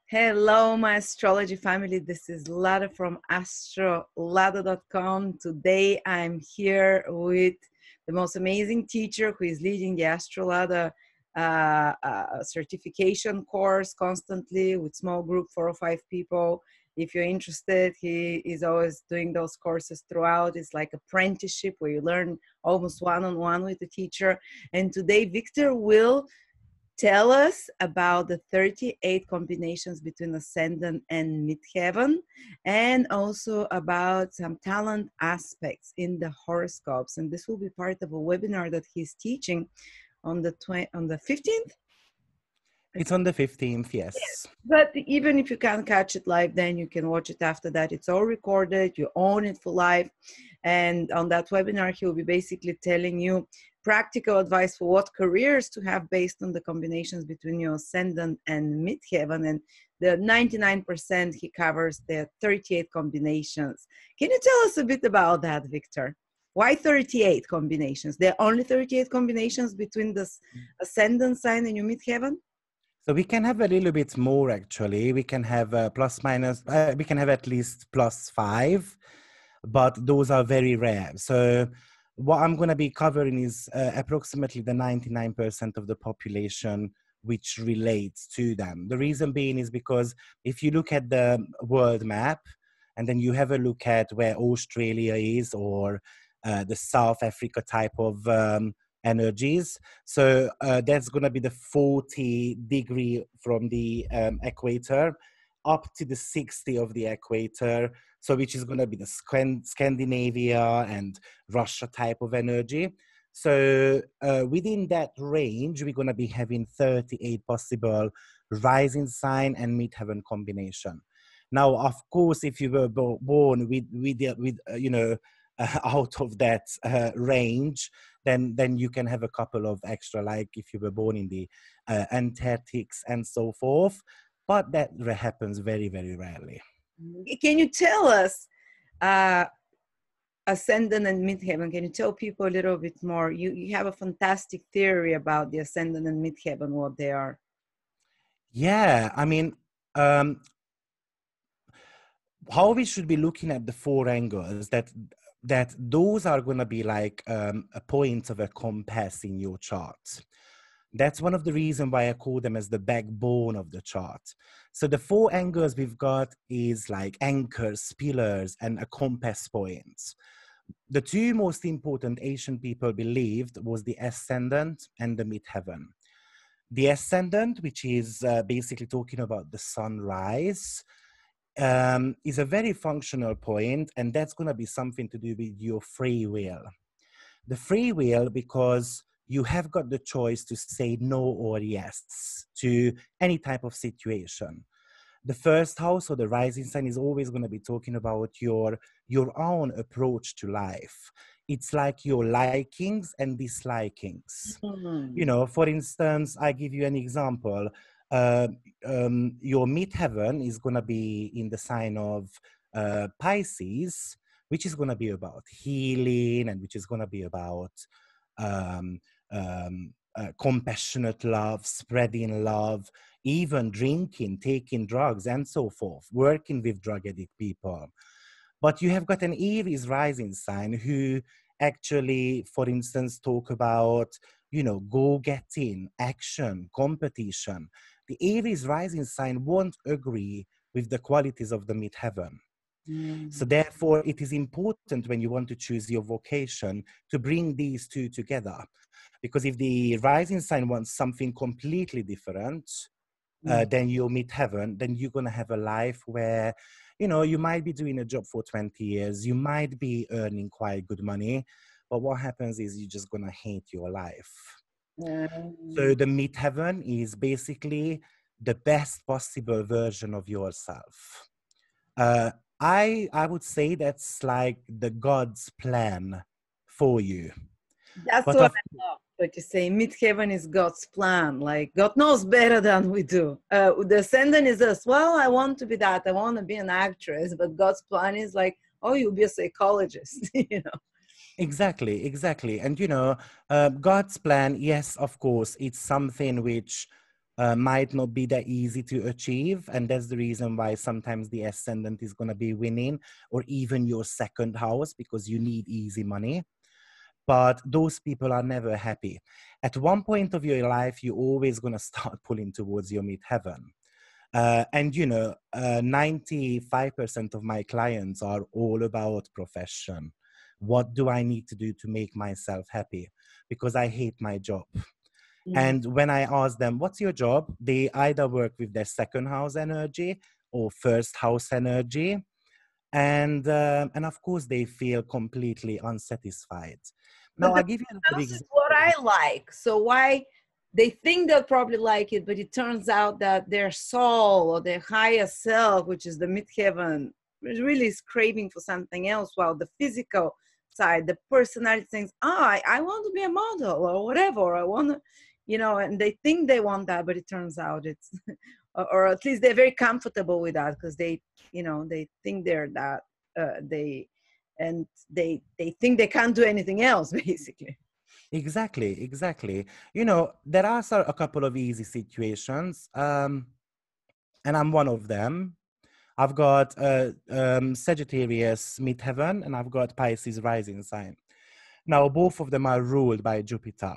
Hello, my astrology family. This is Lada from astrolada.com. Today I'm here with the most amazing teacher who is leading the Astrolada certification course constantly with small group, 4 or 5 people. If you're interested, he is always doing those courses throughout. It's like apprenticeship where you learn almost one-on-one with the teacher. And today, Victor will tell us about the 38 combinations between Ascendant and Midheaven, and also about some talent aspects in the horoscopes. And this will be part of a webinar that he's teaching on the 15th. It's on the 15th, yes. But even if you can't catch it live, then you can watch it after that. It's all recorded. You own it for life. And on that webinar, he'll be basically telling you practical advice for what careers to have based on the combinations between your Ascendant and Midheaven. And the 99% he covers the 38 combinations. Can you tell us a bit about that, Victor? Why 38 combinations? There are only 38 combinations between the Ascendant sign and your Midheaven? So we can have a little bit more, actually. We can have plus minus, we can have at least +5, but those are very rare. So what I'm going to be covering is approximately the 99% of the population which relates to them. The reason being is because if you look at the world map and then you have a look at where Australia is or the South Africa type of energies. So that's going to be the 40-degree from the equator up to the 60 of the equator. So which is going to be the Scandinavia and Russia type of energy. So within that range, we're going to be having 38 possible rising sign and midheaven combination. Now, of course, if you were born with out of that range, then you can have a couple of extra, like if you were born in the Antarctics and so forth, but that happens very, very rarely. Can you tell us Ascendant and Midheaven? Can you tell people a little bit more? You have a fantastic theory about the Ascendant and Midheaven, what they are. Yeah, I mean, how we should be looking at the 4 angles, that those are going to be like a point of a compass in your chart. That's one of the reasons why I call them as the backbone of the chart. So the 4 angles we've got is like anchors, pillars, and a compass point. The 2 most important Asian people believed was the Ascendant and the Midheaven. The Ascendant, which is basically talking about the sunrise, is a very functional point, and that's going to be something to do with your free will. The free will, because you have got the choice to say no or yes to any type of situation. The first house or the rising sign is always going to be talking about your own approach to life. It's like your likings and dislikings. You know, for instance, I give you an example. Your midheaven is going to be in the sign of Pisces, which is going to be about healing and which is going to be about compassionate love, spreading love, even drinking, taking drugs, and so forth, working with drug addict people. But you have got an Aries rising sign who actually, for instance, talk about, you know, go-getting, action, competition. The Aries rising sign won't agree with the qualities of the midheaven. So therefore, it is important when you want to choose your vocation to bring these 2 together. Because if the rising sign wants something completely different than your midheaven, then you're going to have a life where, you know, you might be doing a job for 20 years, you might be earning quite good money, but what happens is you're just going to hate your life. So the midheaven is basically the best possible version of yourself. I would say that's like the God's plan for you. That's what I love. What you say, Midheaven is God's plan. Like God knows better than we do. The Ascendant is us. Well, I want to be that. I want to be an actress. But God's plan is like, oh, you'll be a psychologist. You know. Exactly. And you know, God's plan, yes, of course, it's something which might not be that easy to achieve. And that's the reason why sometimes the ascendant is going to be winning, or even your second house, because you need easy money. But those people are never happy. At one point of your life, you're always going to start pulling towards your midheaven. And 95% of my clients are all about profession. What do I need to do to make myself happy? Because I hate my job. And when I ask them, what's your job? They either work with their second house energy or first house energy. And of course, they feel completely unsatisfied. But Now, the I'll give you another house is what example. I like. So why they think they'll probably like it, but it turns out that their soul or their higher self, which is the midheaven, really is craving for something else, while the physical side, the personality thinks, I want to be a model or whatever, or I want to, and they think they want that, but it turns out it's, or at least they're very comfortable with that because they think they're that, they think they can't do anything else, basically. Exactly. There are a couple of easy situations, and I'm one of them. I've got Sagittarius Midheaven, and I've got Pisces rising sign. Now, both of them are ruled by Jupiter.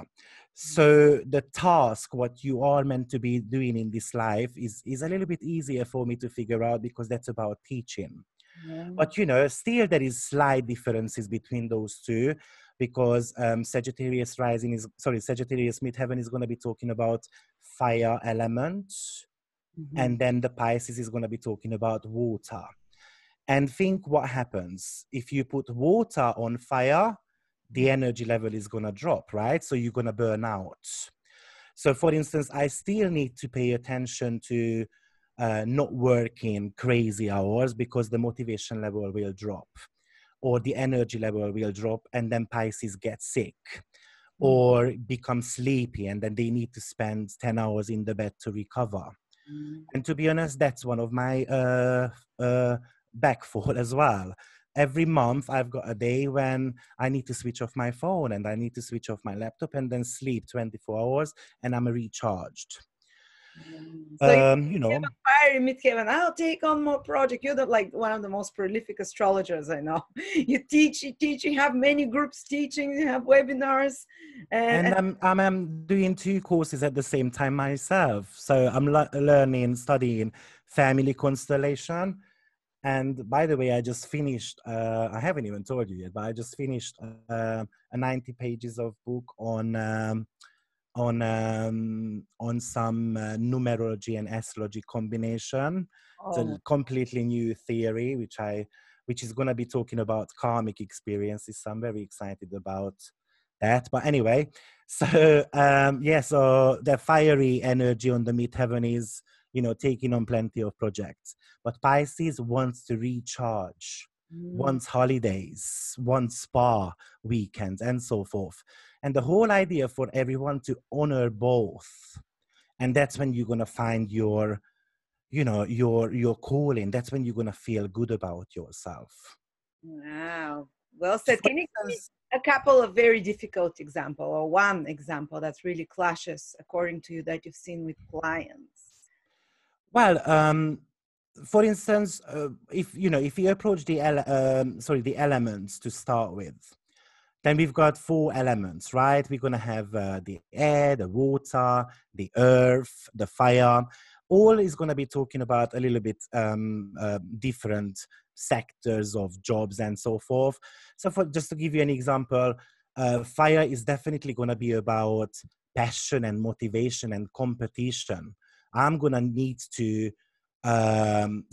So the task, what you are meant to be doing in this life is a little bit easier for me to figure out, because that's about teaching. But, still there is slight differences between those two, because Sagittarius Midheaven is going to be talking about fire element. And then the Pisces is going to be talking about water. And think what happens if you put water on fire, the energy level is going to drop, right? So you're going to burn out. So for instance, I still need to pay attention to not working crazy hours, because the motivation level will drop, or the energy level will drop, and then Pisces get sick or become sleepy, and then they need to spend 10 hours in the bed to recover. And to be honest, that's one of my backfall as well. Every month I've got a day when I need to switch off my phone and I need to switch off my laptop and then sleep 24 hours, and I'm recharged. So you have a fiery midheaven. I'll take on more projects. You're like one of the most prolific astrologers I know. You teach, you have many groups teaching, you have webinars. And I'm doing 2 courses at the same time myself. So I'm studying family constellation. And by the way, I just finished, I haven't even told you yet, but I just finished a 90 pages of book on some numerology and astrology combination. It's a completely new theory, which is going to be talking about karmic experiences. So I'm very excited about that. But anyway, so so the fiery energy on the midheaven is, taking on plenty of projects. But Pisces wants to recharge, wants holidays, wants spa weekends, and so forth. And the whole idea for everyone to honor both. And that's when you're going to find your calling. That's when you're going to feel good about yourself. Wow. Well said. Can you give me a couple of very difficult example, or one example that's really clashes according to you that you've seen with clients? Well, for instance, if you approach the elements to start with, then we've got 4 elements, right? We're going to have the air, the water, the earth, the fire. All is going to be talking about a little bit different sectors of jobs and so forth. So just to give you an example, fire is definitely going to be about passion and motivation and competition. I'm going to need to, I'm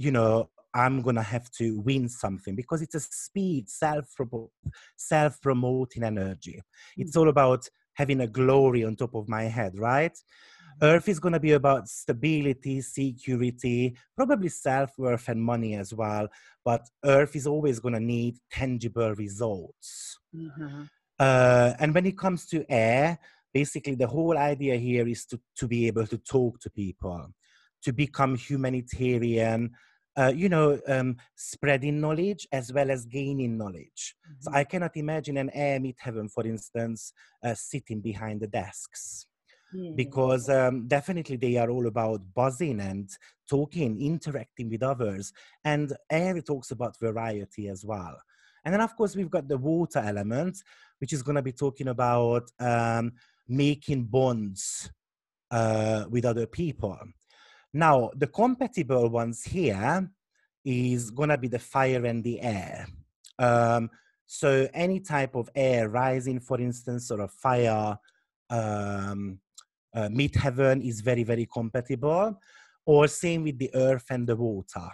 going to have to win something, because it's a speed, self-promoting energy. It's all about having a glory on top of my head, right? Earth is going to be about stability, security, probably self-worth and money as well. But Earth is always going to need tangible results. And when it comes to air, basically the whole idea here is to be able to talk to people, to become humanitarian, spreading knowledge as well as gaining knowledge. So I cannot imagine an air midheaven, for instance, sitting behind the desks. Mm. because definitely they are all about buzzing and talking, interacting with others. And air talks about variety as well. And then, of course, we've got the water element, which is going to be talking about making bonds with other people. Now, the compatible ones here is going to be the fire and the air. Um, so any type of air rising, for instance, or a fire, midheaven is very, very compatible, or same with the earth and the water.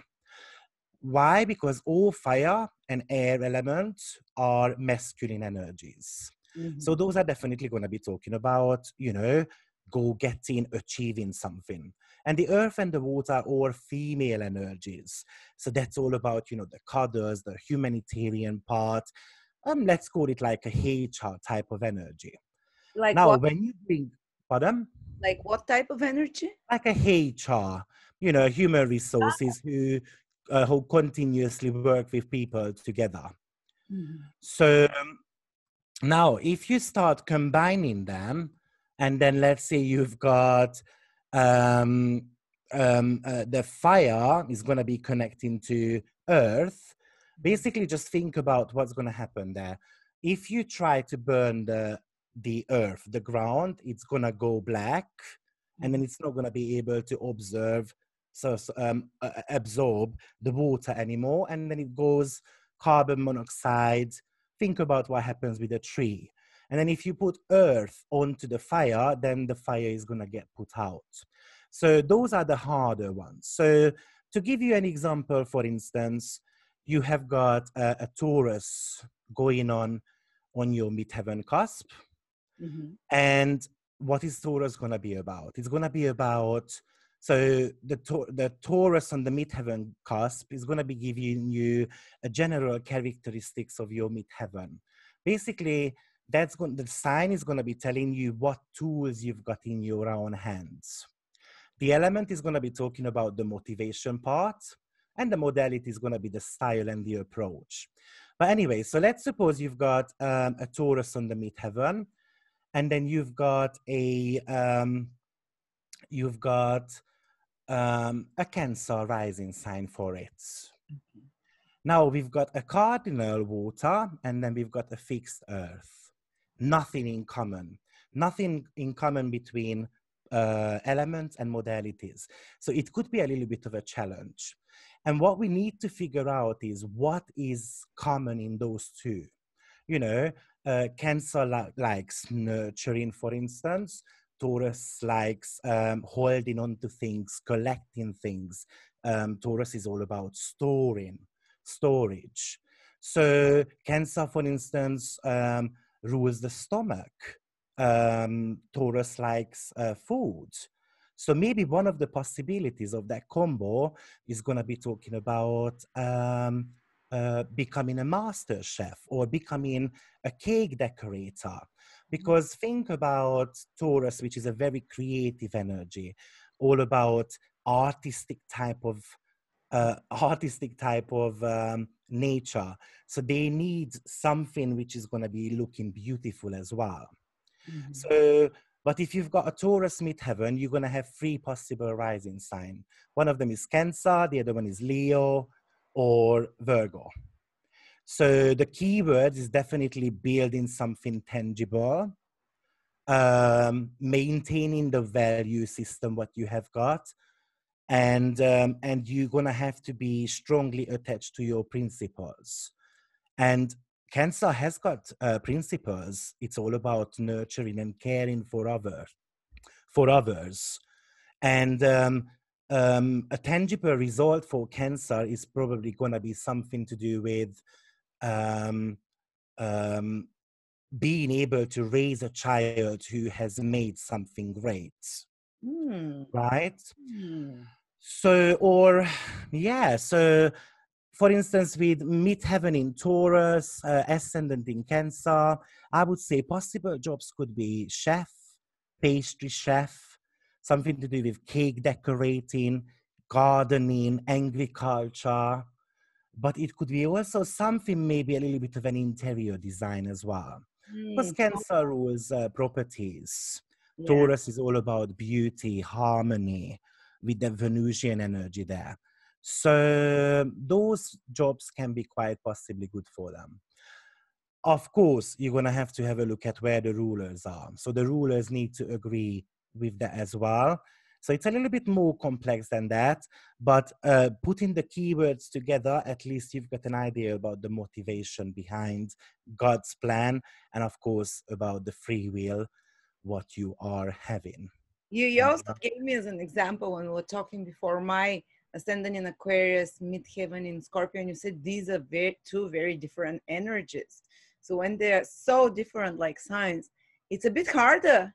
Why? Because all fire and air elements are masculine energies. So Mhm. those are definitely going to be talking about, you know, go getting, achieving something. And the earth and the water are all female energies. So that's all about, you know, the cuddles, the humanitarian part. Let's call it like a HR type of energy. Like Now, what? when you bring, pardon? Like what type of energy? Like a HR, you know, human resources who continuously work with people together. Mhm. So now, if you start combining them, and then let's say you've got the fire is going to be connecting to earth, basically just think about what's going to happen there. If you try to burn the earth, the ground, it's going to go black, and then Mhm. it's not going to be able to absorb the water anymore, and then it goes carbon monoxide. Think about what happens with a tree. And then if you put earth onto the fire, then the fire is going to get put out. So those are the harder ones. So to give you an example, for instance, you have got a Taurus going on your midheaven cusp. Mhm. And what is Taurus going to be about? It's going to be about, so the Taurus on the midheaven cusp is going to be giving you a general characteristics of your midheaven. Basically, the sign is going to be telling you what tools you've got in your own hands. The element is going to be talking about the motivation part, and the modality is going to be the style and the approach. But anyway, so let's suppose you've got a Taurus on the midheaven, and then you've got a Cancer rising sign for it. Now we've got a cardinal water, and then we've got a fixed earth. Nothing in common. Nothing in common between elements and modalities. So it could be a little bit of a challenge. And what we need to figure out is what is common in those two. You know, Cancer likes nurturing, for instance. Taurus likes holding on to things, collecting things. Taurus is all about storage. So Cancer, for instance, rules the stomach. Taurus likes food. So maybe one of the possibilities of that combo is going to be talking about becoming a master chef or becoming a cake decorator. Because think about Taurus, which is a very creative energy, all about artistic type of nature. So they need something which is going to be looking beautiful as well. Mhm. So, but if you've got a Taurus midheaven, you're going to have three possible rising sign. One of them is Cancer, the other one is Leo or Virgo. So the keyword is definitely building something tangible, maintaining the value system what you have got, and you're gonna have to be strongly attached to your principles. And Cancer has got principles. It's all about nurturing and caring for others. And a tangible result for Cancer is probably gonna be something to do with um, um, being able to raise a child who has made something great, Mm. right? Mm. So, or yeah, so for instance, with midheaven in Taurus, ascendant in Cancer, I would say possible jobs could be chef, pastry chef, something to do with cake decorating, gardening, agriculture, but it could be also something maybe a little bit of an interior design as well. Because Mm. Cancer rules properties. Yeah. Taurus is all about beauty, harmony, with the Venusian energy there. So those jobs can be quite possibly good for them. Of course, you're going to have a look at where the rulers are. So the rulers need to agree with that as well. So it's a little bit more complex than that, but putting the keywords together, at least you've got an idea about the motivation behind God's plan, and of course about the free will, what you are having. You also gave me as an example when we were talking before my ascendant in Aquarius, midheaven in Scorpio, and you said these are two very different energies. So when they're so different, like signs, it's a bit harder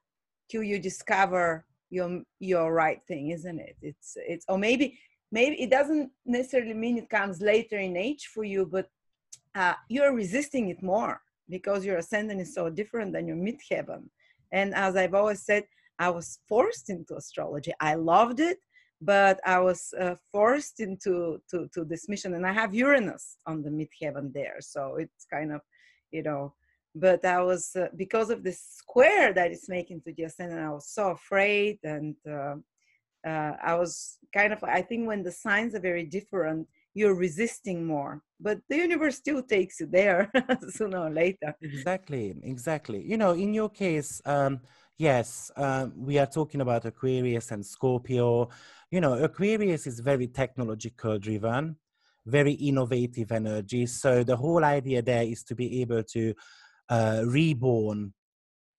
till you discover your right thing, isn't it? It's or maybe it doesn't necessarily mean it comes later in age for you, but you're resisting it more because your ascendant is so different than your midheaven. And as I've always said, I was forced into astrology. I loved it, but I was forced into to this mission. And I have Uranus on the midheaven there, so it's kind of, you know. But I was because of this square that it's making to the ascendant, I was so afraid, and I was kind of. I think when the signs are very different, you're resisting more, but the universe still takes you there sooner or later. Exactly. You know, in your case, yes, we are talking about Aquarius and Scorpio. You know, Aquarius is very technological driven, very innovative energy. So the whole idea there is to be able to reborn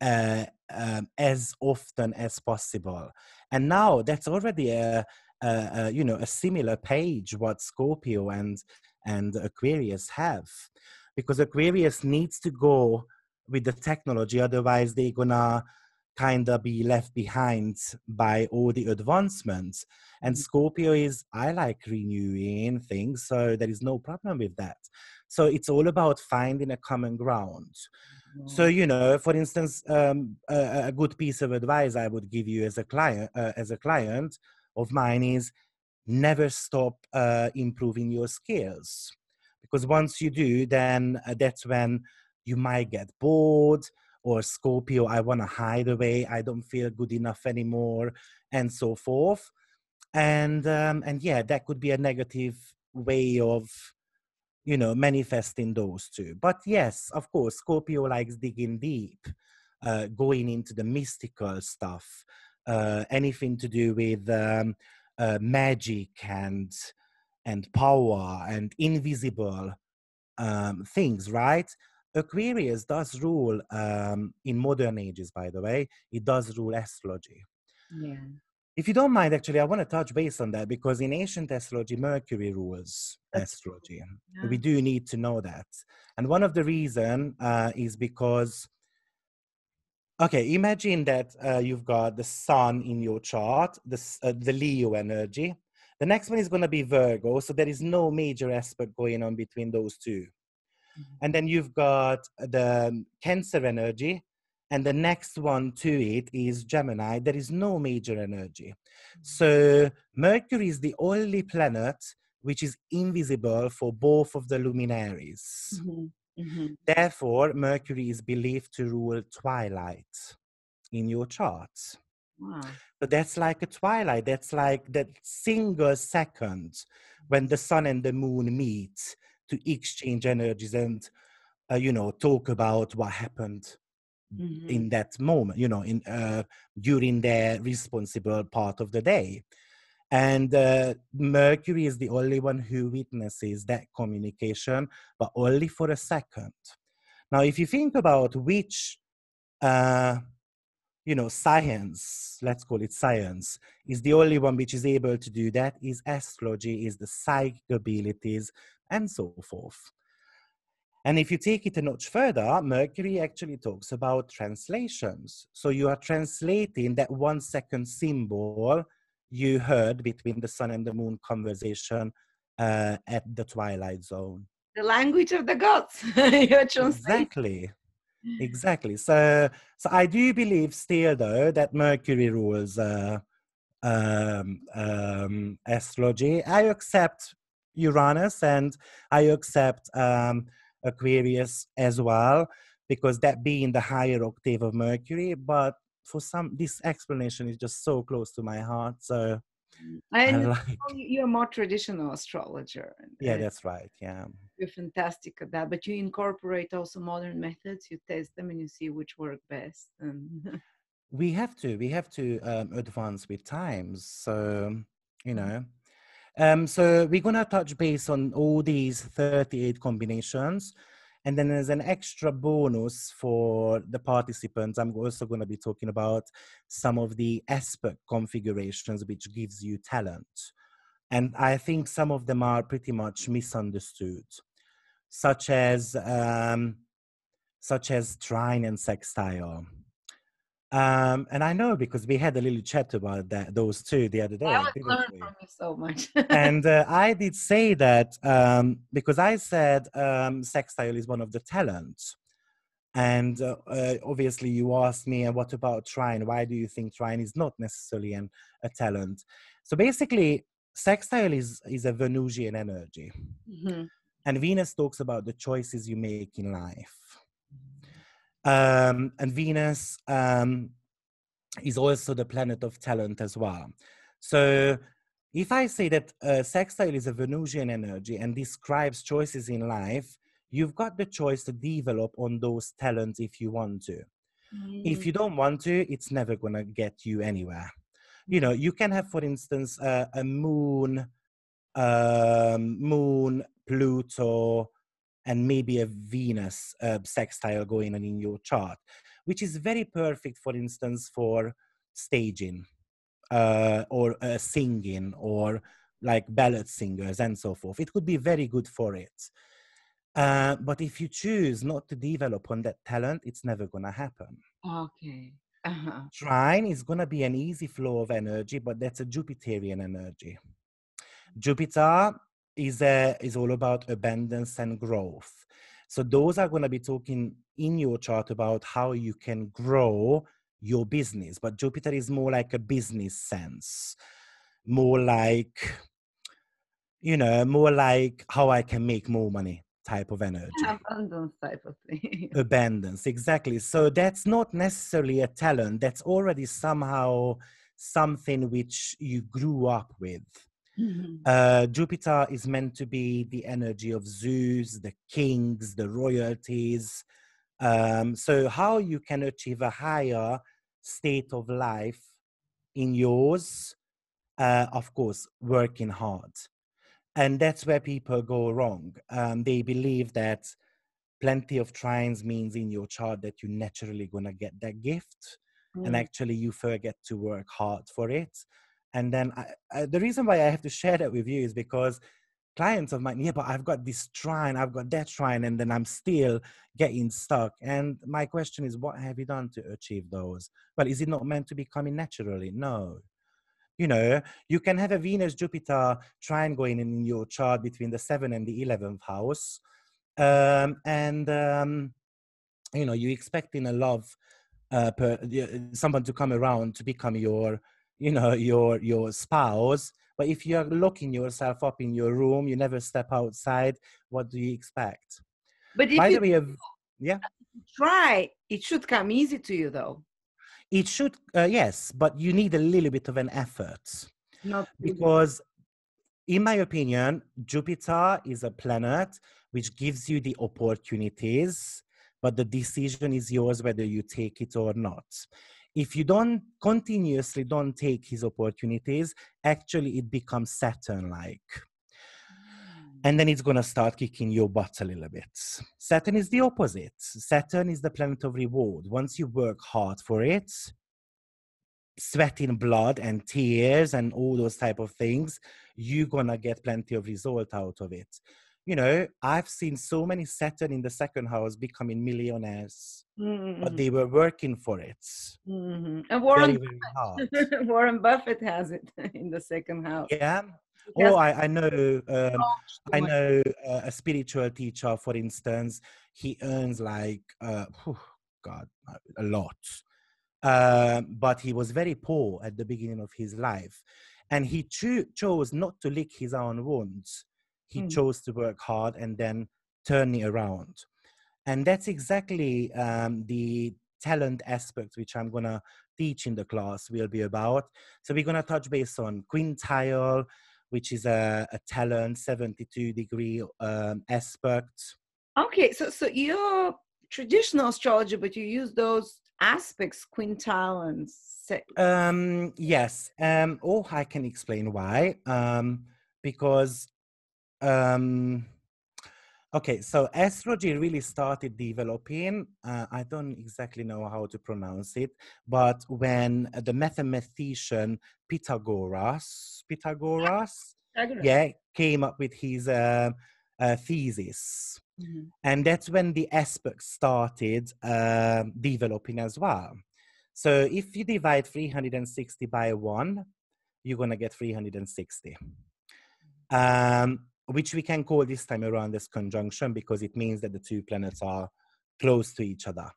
as often as possible. And now that's already you know, a similar page what Scorpio and Aquarius have, because Aquarius needs to go with the technology, otherwise they're gonna kind of be left behind by all the advancements. And Scorpio is, I like renewing things, so there is no problem with that. So it's all about finding a common ground. So, you know, for instance, a good piece of advice I would give you as a client of mine is never stop improving your skills, because once you do, then that's when you might get bored, or Scorpio, I want to hide away, I don't feel good enough anymore, and so forth. And yeah, that could be a negative way of, you know, manifesting those two. But yes, of course, Scorpio likes digging deep, going into the mystical stuff, anything to do with magic and power and invisible things, right? Aquarius does rule, in modern ages, by the way, it does rule astrology. Yeah. If you don't mind, actually, I want to touch base on that, because in ancient astrology, Mercury rules astrology. Yeah. We do need to know that. And one of the reason is because, okay, imagine that you've got the sun in your chart, the Leo energy. The next one is going to be Virgo, so there is no major aspect going on between those two. And then you've got the Cancer energy, and the next one to it is Gemini. There is no major energy. So Mercury is the only planet which is invisible for both of the luminaries. Therefore, Mercury is believed to rule twilight in your chart. Wow. But that's like a twilight. That's like that single second when the sun and the moon meet to exchange energies and, you know, talk about what happened in that moment, you know, in during their responsible part of the day. And Mercury is the only one who witnesses that communication, but only for a second. Now, if you think about which, you know, science, let's call it science, is the only one which is able to do that, is astrology, is the psychic abilities, and so forth. And if you take it a notch further, Mercury actually talks about translations. So you are translating that 1 second symbol you heard between the sun and the moon conversation at the twilight zone. The language of the gods. You're translating. Exactly. So I do believe still, though, that Mercury rules astrology. I accept Uranus, and I accept Aquarius as well, because that being the higher octave of Mercury. But for some, this explanation is just so close to my heart. So I And like, you're a more traditional astrologer. yeah, And that's right. Yeah. you're fantastic at that. But you incorporate also modern methods. You test them and you see which work best. And We have to advance with times. So, you know, so we're gonna touch base on all these 38 combinations. And then there's an extra bonus for the participants. I'm also going to be talking about some of the aspect configurations, which gives you talent. And I think some of them are pretty much misunderstood, such as trine and sextile. And I know because we had a little chat about those two the other I day, would didn't learn we? from you so much. And I did say that because I said sextile is one of the talents. And obviously you asked me, and what about trine? Why do you think trine is not necessarily a talent? So basically, sextile is a Venusian energy. Mhm. And Venus talks about the choices you make in life. And Venus is also the planet of talent as well. So if I say that sextile is a Venusian energy and describes choices in life, you've got the choice to develop on those talents if you want to. If you don't want to, it's never going to get you anywhere. You know, you can have, for instance, a moon, Pluto, and maybe a Venus sextile going on in your chart, which is very perfect, for instance, for staging or singing or like ballad singers and so forth. It could be very good for it. But if you choose not to develop on that talent, it's never going to happen. Okay. Uh-huh. Trine is going to be an easy flow of energy, but that's a Jupiterian energy. Jupiter is all about abundance and growth. So those are going to be talking in your chart about how you can grow your business. But Jupiter is more like a business sense, more like, more like how I can make more money type of energy. Abundance type of thing. Abundance, exactly. So that's not necessarily a talent. That's already somehow something which you grew up with. Jupiter is meant to be the energy of Zeus, the kings, the royalties. So how you can achieve a higher state of life in yours, of course, working hard. And that's where people go wrong. They believe that plenty of trines means in your chart that you're naturally going to get that gift. And actually you forget to work hard for it. And then the reason why I have to share that with you is because clients of mine, yeah, but I've got this trine, I've got that trine, and then I'm still getting stuck. And my question is, what have you done to achieve those? Well, is it not meant to be coming naturally? No. You know, you can have a Venus Jupiter trine going in your chart between the 7th and the 11th house. You expecting a love, someone to come around to become your, your spouse. But if you're locking yourself up in your room, you never step outside, what do you expect? But if By you the way, yeah, try, it should come easy to you, though. it should, yes, but you need a little bit of an effort Not really. because, in my opinion, Jupiter is a planet which gives you the opportunities, but the decision is yours whether you take it or not. If you don't continuously don't take his opportunities, actually it becomes Saturn-like. And then it's going to start kicking your butt a little bit. Saturn is the opposite. Saturn is the planet of reward. Once you work hard for it, sweating blood and tears and all those type of things, you're gonna get plenty of result out of it. You know, I've seen so many Saturn in the second house becoming millionaires, but they were working for it And very, very hard. Warren Buffett has it in the second house. Yeah. He has I know. too I much. know a spiritual teacher, for instance. He earns like, God, a lot. But he was very poor at the beginning of his life. And he chose not to lick his own wounds. He chose to work hard and then turn it around. And that's exactly the talent aspect, which I'm going to teach in the class will be about. So we're going to touch base on quintile, which is a talent 72-degree aspect. Okay, so you're traditional astrology, but you use those aspects, quintile and Yes. Oh, I can explain why. Because okay, so astrology really started developing. I don't exactly know how to pronounce it, but when the mathematician Pythagoras, yeah, came up with his thesis. Mm-hmm. And that's when the aspects started developing as well. So if you divide 360 by 1, you're going to get 360. Which we can call this time around as conjunction because it means that the two planets are close to each other.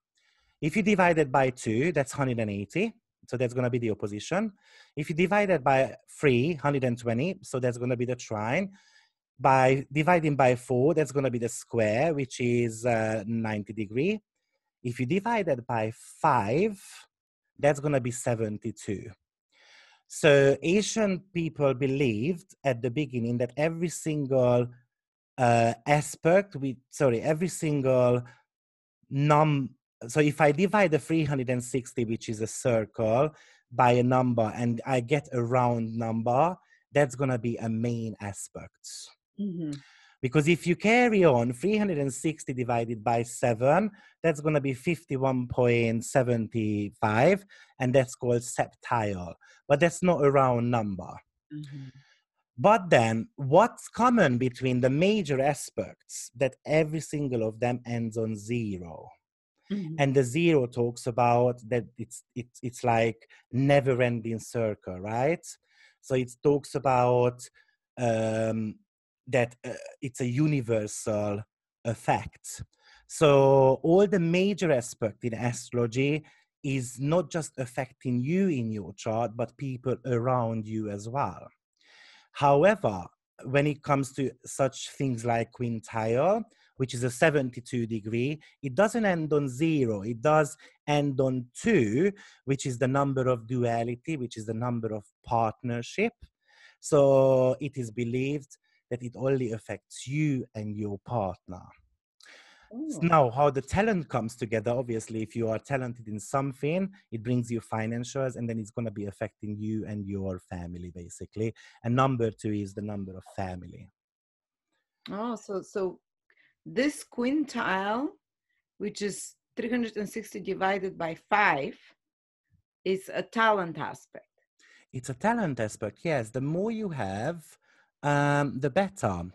If you divide it by 2, that's 180. So that's going to be the opposition. If you divide it by 3, 120. So that's going to be the trine. By dividing by 4, that's going to be the square, which is 90 degree. If you divide it by 5, that's going to be 72. So ancient people believed at the beginning that every single every single so if I divide the 360, which is a circle, by a number, and I get a round number, that's going to be a main aspect. Mm-hmm. Because if you carry on 360 divided by 7, that's going to be 51.75, and that's called septile. But that's not a round number. Mm-hmm. But then what's common between the major aspects that every single of them ends on 0? Mm-hmm. And the 0 talks about that it's like never-ending circle, right? So it talks about that it's a universal effect. So all the major aspect in astrology is not just affecting you in your chart, but people around you as well. However, when it comes to such things like quintile, which is a 72 degree, it doesn't end on 0. It does end on 2, which is the number of duality, which is the number of partnership. So it is believed that it only affects you and your partner. Oh. Now, how the talent comes together, obviously, if you are talented in something, it brings you financials, and then it's going to be affecting you and your family, basically. And number 2 is the number of family. Oh, so this quintile, which is 360 divided by 5, is a talent aspect. It's a talent aspect, yes. The more you have, the better.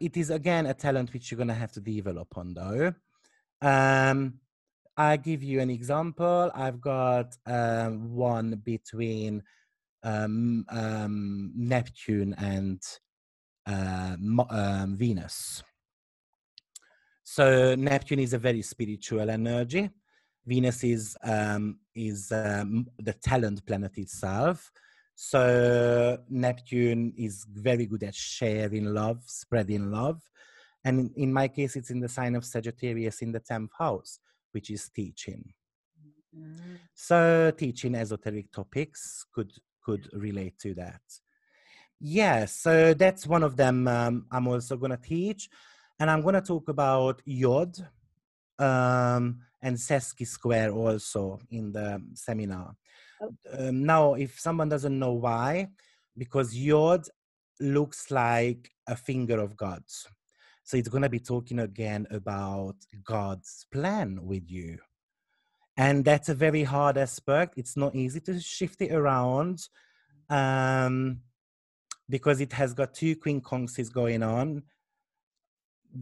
It is, again, a talent which you're going to have to develop on, though. I give you an example. I've got one between Neptune and Venus. So Neptune is a very spiritual energy. Venus is the talent planet itself. So Neptune is very good at sharing love, spreading love. And in my case, it's in the sign of Sagittarius in the 10th house, which is teaching. Mm. So teaching esoteric topics could relate to that. Yeah, so that's one of them I'm also going to teach. And I'm going to talk about Yod and Sesky Square also in the seminar. Now, if someone doesn't know why, because Yod looks like a finger of God. So it's going to be talking again about God's plan with you. And that's a very hard aspect. It's not easy to shift it around because it has got 2 quincunxes going on.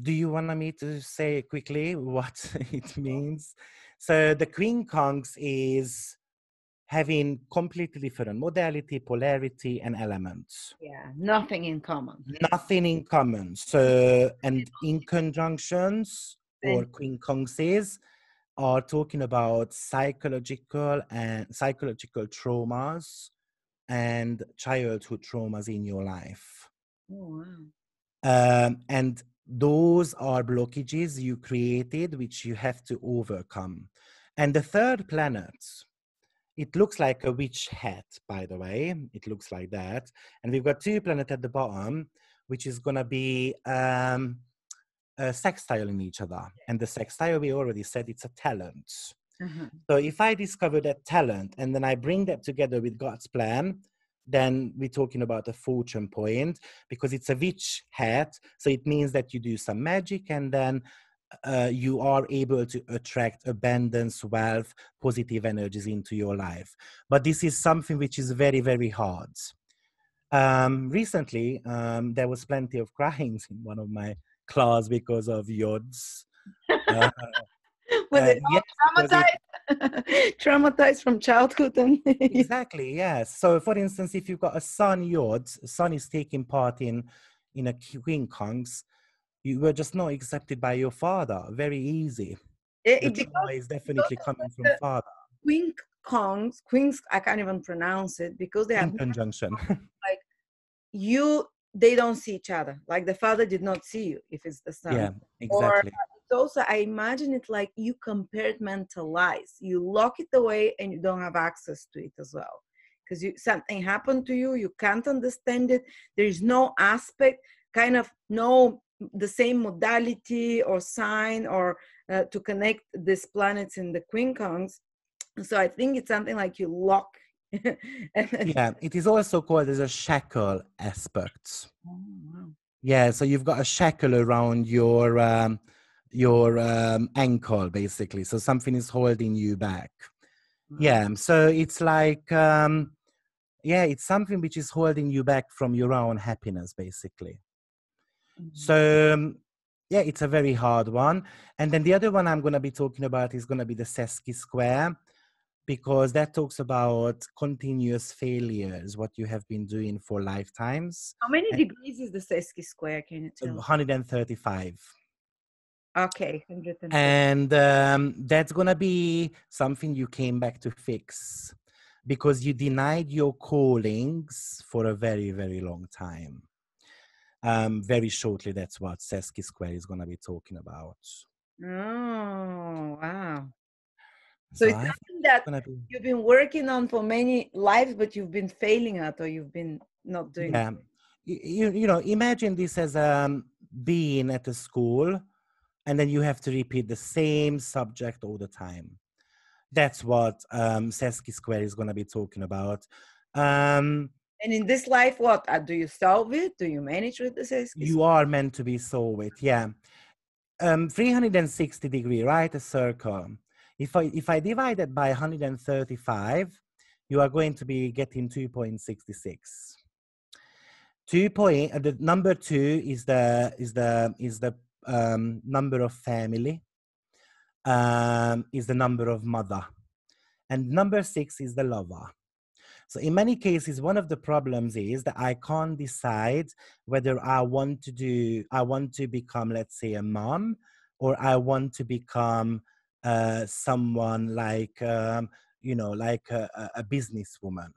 Do you want me to say quickly what it means? So the quincunx is having completely different modality, polarity, and elements. Yeah, nothing in common. Nothing in common. So, and in conjunctions or quincunxes are talking about psychological traumas and childhood traumas in your life. Oh, wow. And those are blockages you created, which you have to overcome. And the third planet It looks like a witch hat, by the way. It looks like that. And we've got two planets at the bottom, which is going to be sextile in each other. And the sextile, we already said, it's a talent. Uh-huh. So if I discover that talent and then I bring that together with God's plan, then we're talking about a fortune point, because it's a witch hat. So it means that you do some magic, and then you are able to attract abundance, wealth, positive energies into your life. But this is something which is very, very hard. Recently, there was plenty of crying in one of my class because of Yods. Was it Yes, all because it, traumatized? Traumatized from childhood and exactly, yes. So for instance, if you've got a sun Yods, sun is taking part in a King Kongs, you were just not accepted by your father. Very easy. The trauma is definitely coming from the father. queens, I can't even pronounce it because they have In conjunction. like they don't see each other. Like the father did not see you if it's the son. Yeah, Or exactly. it's also, I imagine it like you compartmentalize, you lock it away and you don't have access to it as well. Because something happened to you, you can't understand it. There is no aspect, kind of no the same modality or sign or to connect these planets in the quincunx. So I think it's something like you lock. Yeah, it is also called as a shackle aspect. Oh, wow. Yeah, so you've got a shackle around your ankle, basically. So something is holding you back. Yeah, so it's like yeah, it's something which is holding you back from your own happiness, basically. So yeah, it's a very hard one. And then the other one I'm going to be talking about is going to be the Sesky Square, because that talks about continuous failures, what you have been doing for lifetimes. How many And degrees is the Sesky square? Can you tell? 135. Okay, 130. And that's going to be something you came back to fix, because you denied your callings for a very, very long time. Very shortly, that's what Sesky Square is going to be talking about. Oh, wow. So So it's I think something it's that going to be, you've been working on for many lives, but you've been failing at, or you've been not doing. yeah. You know, imagine this as being at a school, and then you have to repeat the same subject all the time. That's what Sesky Square is going to be talking about. Um, And in this life, what do you solve it? Do you manage with the Sesky you are meant to be solved, yeah. 360-degree, right? A circle. If I divide it by 135, you are going to be getting 2.66. The number 2 is the number of family, is the number of mother, and number 6 is the lover. So in many cases, one of the problems is that I can't decide whether I want to become, let's say, a mom, or I want to become someone like, like a businesswoman,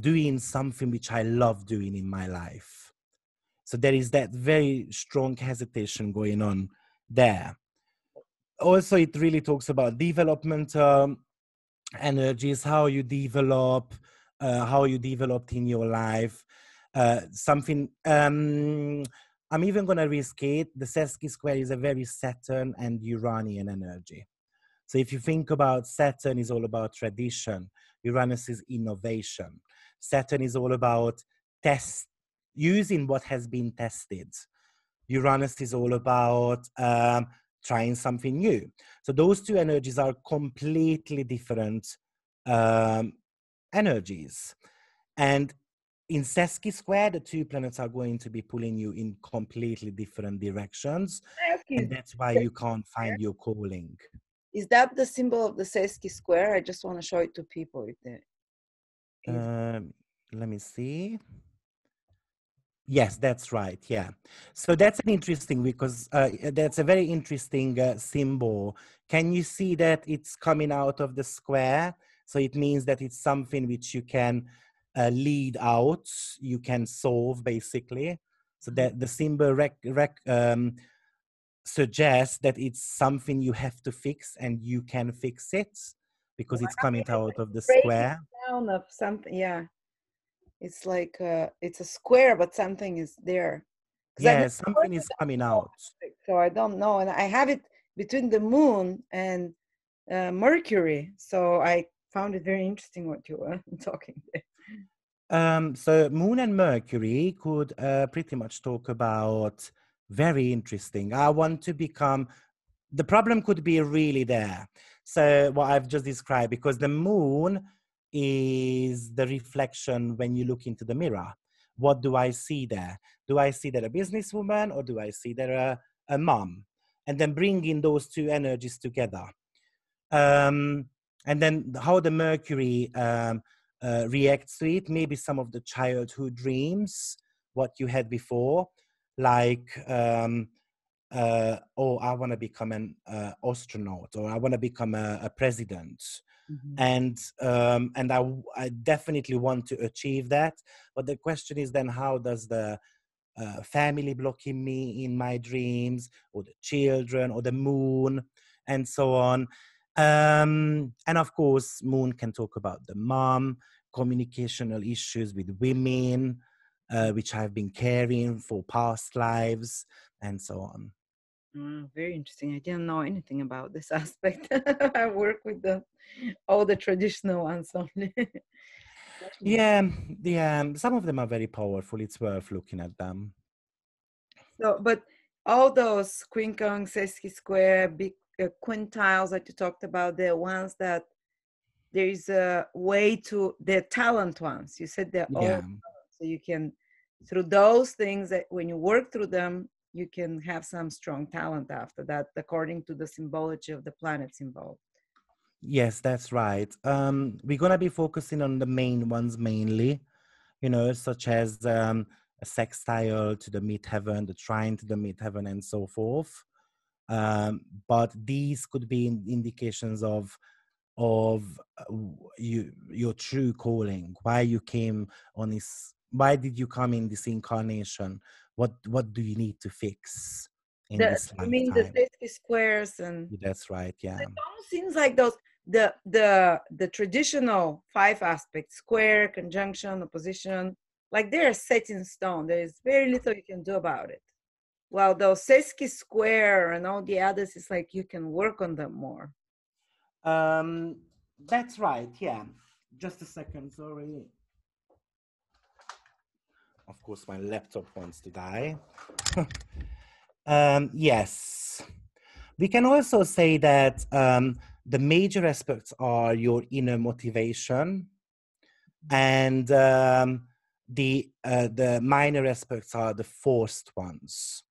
doing something which I love doing in my life. So there is that very strong hesitation going on there. Also, it really talks about development energies, how you develop, how you developed in your life. Something I'm even going to risk it. The Sesky Square is a very Saturn and Uranian energy. So if you think about Saturn is all about tradition, Uranus is innovation. Saturn is all about using what has been tested. Uranus is all about trying something new. So those two energies are completely different energies. And in Sesky Square, the two planets are going to be pulling you in completely different directions. And that's why you can't find your calling. Is that the symbol of the Sesky square? I just want to show it to people. Let me see. Yes, that's right. Yeah. So that's an interesting, because that's a very interesting symbol. Can you see that it's coming out of the square? So it means that it's something which you can lead out, you can solve, basically. So that the symbol suggests that it's something you have to fix and you can fix it, because it's coming out of the Breaking square. down of something. Yeah, it's like it's a square, but something is there. Because I've Yeah, never something worked with is coming out. aspect, so I don't know. And I have it between the moon and Mercury, so I found it very interesting what you were talking there. So Moon and Mercury could pretty much talk about very interesting. I want to become, the problem could be really there. So what I've just described, because the moon is the reflection when you look into the mirror. What do I see there? Do I see there a businesswoman or do I see there a mom? And then bringing those two energies together. And then how the Mercury reacts to it, maybe some of the childhood dreams, what you had before, like, oh, I want to become an astronaut, or I want to become a president. And I definitely want to achieve that. But the question is then, how does the family blocking me in my dreams, or the children, or the moon, and so on. And of course, moon can talk about the mom, communicational issues with women, which I've been carrying for past lives, and so on. Very interesting. I didn't know anything about this aspect. I work with all the traditional ones only. Yeah, some of them are very powerful. It's worth looking at them. So, but all those quincunx, sesqui-square, big quintiles that you talked about, they're ones that there is a way to, they're talent ones. You said they're all talent. So you can, through those things, that when you work through them, you can have some strong talent after that, according to the symbology of the planets involved. Yes, that's right. We're going to be focusing on the main ones mainly, you know, such as a sextile to the midheaven, the trine to the midheaven, and so forth. But these could be indications of your true calling, why you came on this, why did you come in this incarnation, what do you need to fix in this You mean the lifetime. sesqui-squares and That's right, yeah. it almost seems like those the traditional 5 aspects, square, conjunction, opposition, like they're set in stone. There is very little you can do about it. Well, those sesqui-square and all the others, it's like you can work on them more. That's right, yeah. Just a second, sorry. Of course, my laptop wants to die. Yes. We can also say that the major aspects are your inner motivation, and the minor aspects are the forced ones,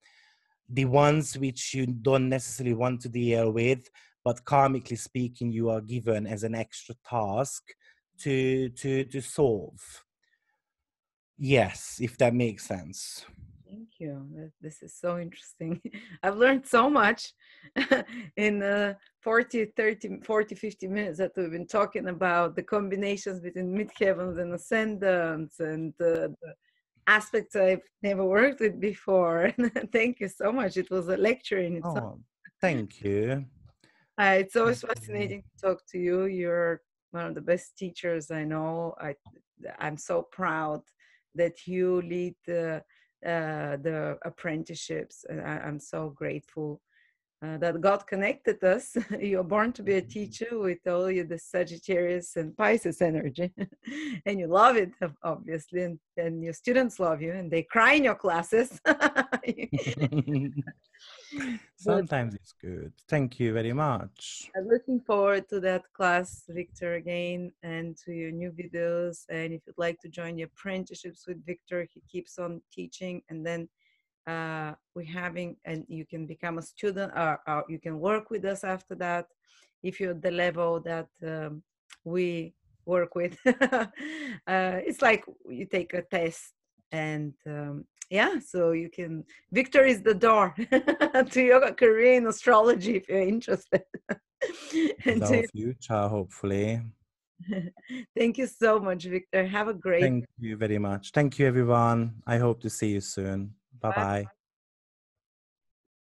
the ones which you don't necessarily want to deal with, but karmically speaking, you are given as an extra task to solve. Yes, if that makes sense. Thank you. This is so interesting. I've learned so much in 40, 30, 40, 50 minutes that we've been talking about the combinations between midheavens and ascendants and the aspects I've never worked with before. Thank you so much. It was a lecture in itself. Oh, thank you. It's always fascinating to talk to you. You're one of the best teachers I know. I'm so proud that you lead the apprenticeships. I'm so grateful that God connected us. You're born to be a teacher with all the Sagittarius and Pisces energy, and you love it, obviously, and your students love you, and they cry in your classes. Sometimes it's good. Thank you very much. I'm looking forward to that class, Victor, again, and to your new videos. And if you'd like to join the apprenticeships with Victor, he keeps on teaching. And then we're having, and you can become a student, or you can work with us after that, if you're at the level that we work with. It's like you take a test, and yeah, so you can, Victor is the door to your career in astrology if you're interested. It's our future, hopefully. Thank you so much, Victor. Have a great Thank you very much. Thank you, everyone. I hope to see you soon. Bye-bye.